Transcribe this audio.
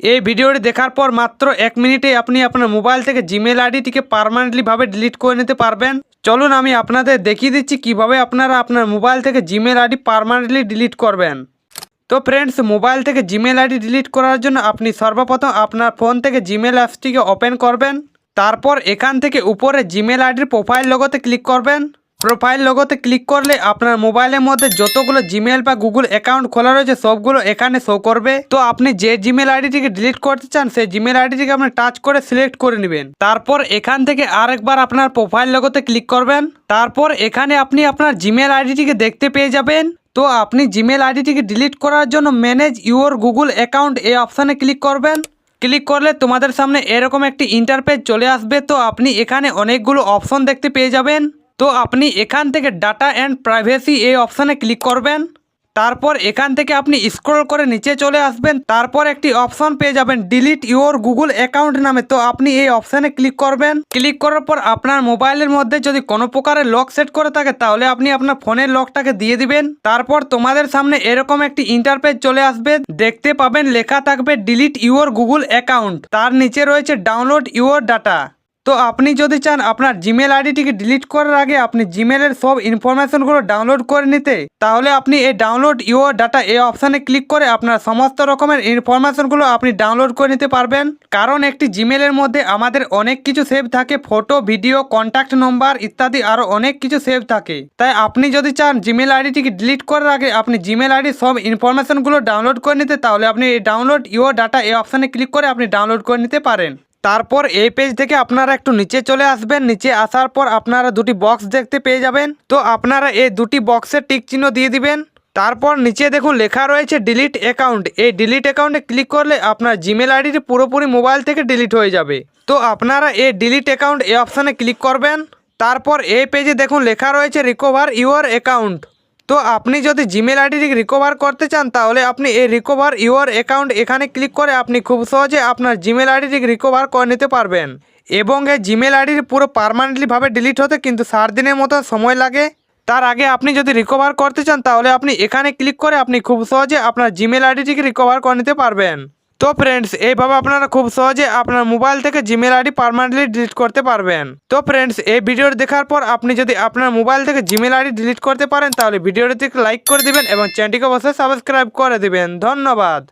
এই ভিডিওটি দেখার পর মাত্র 1 মিনিটে আপনি আপনার মোবাইল থেকে জিমেল আইডিটিকে পার্মানেন্টলি ভাবে ডিলিট করে নিতে পারবেন। চলুন আমি আপনাদের দেখিয়ে দিচ্ছি কিভাবে আপনারা আপনার মোবাইল থেকে জিমেল আইডি পার্মানেন্টলি ডিলিট করবেন। তো ফ্রেন্ডস, মোবাইল থেকে জিমেল আইডি ডিলিট করার জন্য আপনি সর্বপ্রথম আপনার ফোন থেকে জিমেল অ্যাপসটিকে ওপেন করবেন। তারপর এখান থেকে উপরে জিমেল আইডির প্রোফাইল লোগোতে ক্লিক করবেন। প্রোফাইল লোগোতে ক্লিক করলে আপনার মোবাইলের মধ্যে যতগুলো জিমেল বা গুগল অ্যাকাউন্ট খোলা রয়েছে সবগুলো এখানে শো করবে। তো আপনি যে জিমেল আইডিটিকে ডিলিট করতে চান সেই জিমেল আইডিটিকে আপনি টাচ করে সিলেক্ট করে নেবেন। তারপর এখান থেকে আরেকবার আপনার প্রোফাইল লোগোতে ক্লিক করবেন। তারপর এখানে আপনি আপনার জিমেল আইডিটিকে দেখতে পেয়ে যাবেন। তো আপনি জিমেল আইডিটিকে ডিলিট করার জন্য ম্যানেজ ইউর গুগল অ্যাকাউন্ট এই অপশানে ক্লিক করবেন। ক্লিক করলে তোমাদের সামনে এরকম একটি ইন্টারপেজ চলে আসবে। তো আপনি এখানে অনেকগুলো অপশন দেখতে পেয়ে যাবেন। তো আপনি এখান থেকে ডাটা অ্যান্ড প্রাইভেসি এই অপশানে ক্লিক করবেন। তারপর এখান থেকে আপনি স্ক্রল করে নিচে চলে আসবেন। তারপর একটি অপশন পেয়ে যাবেন ডিলিট ইউর গুগল অ্যাকাউন্ট নামে। তো আপনি এই অপশানে ক্লিক করবেন। ক্লিক করার পর আপনার মোবাইলের মধ্যে যদি কোনো প্রকারের লক সেট করে থাকে তাহলে আপনি আপনার ফোনের লকটাকে দিয়ে দিবেন। তারপর তোমাদের সামনে এরকম একটি ইন্টারপেজ চলে আসবে। দেখতে পাবেন লেখা থাকবে ডিলিট ইউর গুগল অ্যাকাউন্ট, তার নিচে রয়েছে ডাউনলোড ইউর ডাটা। তো আপনি যদি চান আপনার জিমেল আইডিটিকে ডিলিট করার আগে আপনি জিমেলের সব ইনফরমেশনগুলো ডাউনলোড করে নিতে, তাহলে আপনি এই ডাউনলোড ইউর ডাটা এই অপশানে ক্লিক করে আপনার সমস্ত রকমের ইনফরমেশনগুলো আপনি ডাউনলোড করে নিতে পারবেন। কারণ একটি জিমেলের মধ্যে আমাদের অনেক কিছু সেভ থাকে, ফটো, ভিডিও, কন্ট্যাক্ট নম্বর ইত্যাদি আরও অনেক কিছু সেভ থাকে। তাই আপনি যদি চান জিমেল আইডিটিকে ডিলিট করার আগে আপনি জিমেল আইডির সব ইনফরমেশনগুলো ডাউনলোড করে নিতে, তাহলে আপনি এই ডাউনলোড ইউর ডাটা এই অপশানে ক্লিক করে আপনি ডাউনলোড করে নিতে পারেন। তারপর এই পেজ থেকে আপনারা একটু নিচে চলে আসবেন। নিচে আসার পর আপনারা দুটি বক্স দেখতে পেয়ে যাবেন। তো আপনারা এই দুটি বক্সে টিক চিহ্ন দিয়ে দিবেন। তারপর নিচে দেখুন লেখা রয়েছে ডিলিট অ্যাকাউন্ট। এই ডিলিট অ্যাকাউন্টে ক্লিক করলে আপনার জিমেল আইডিটি পুরোপুরি মোবাইল থেকে ডিলিট হয়ে যাবে। তো আপনারা এই ডিলিট অ্যাকাউন্ট এই অপশানে ক্লিক করবেন। তারপর এই পেজে দেখুন লেখা রয়েছে রিকভার ইউর অ্যাকাউন্ট। তো আপনি যদি জিমেল আইডিটি রিকভার করতে চান তাহলে আপনি এই রিকভার ইউর অ্যাকাউন্ট এখানে ক্লিক করে আপনি খুব সহজে আপনার জিমেল আইডিটি রিকভার করে নিতে পারবেন। এবং এই জিমেল আইডিটি পুরো পার্মানেন্টলিভাবে ডিলিট হতে কিন্তু 7 দিনের মতো সময় লাগে। তার আগে আপনি যদি রিকভার করতে চান তাহলে আপনি এখানে ক্লিক করে আপনি খুব সহজে আপনার জিমেল আইডিটিকে রিকভার করে নিতে পারবেন। তো ফ্রেন্ডস, এইভাবে আপনারা খুব সহজে আপনার মোবাইল থেকে জিমেল আইডি পার্মানেন্টলি ডিলিট করতে পারবেন। তো ফ্রেন্ডস, এই ভিডিওটি দেখার পর আপনি যদি আপনার মোবাইল থেকে জিমেল আইডি ডিলিট করতে পারেন তাহলে ভিডিওটিতে লাইক করে দিবেন এবং চ্যানেলটিকে অবশ্যই সাবস্ক্রাইব করে দিবেন। ধন্যবাদ।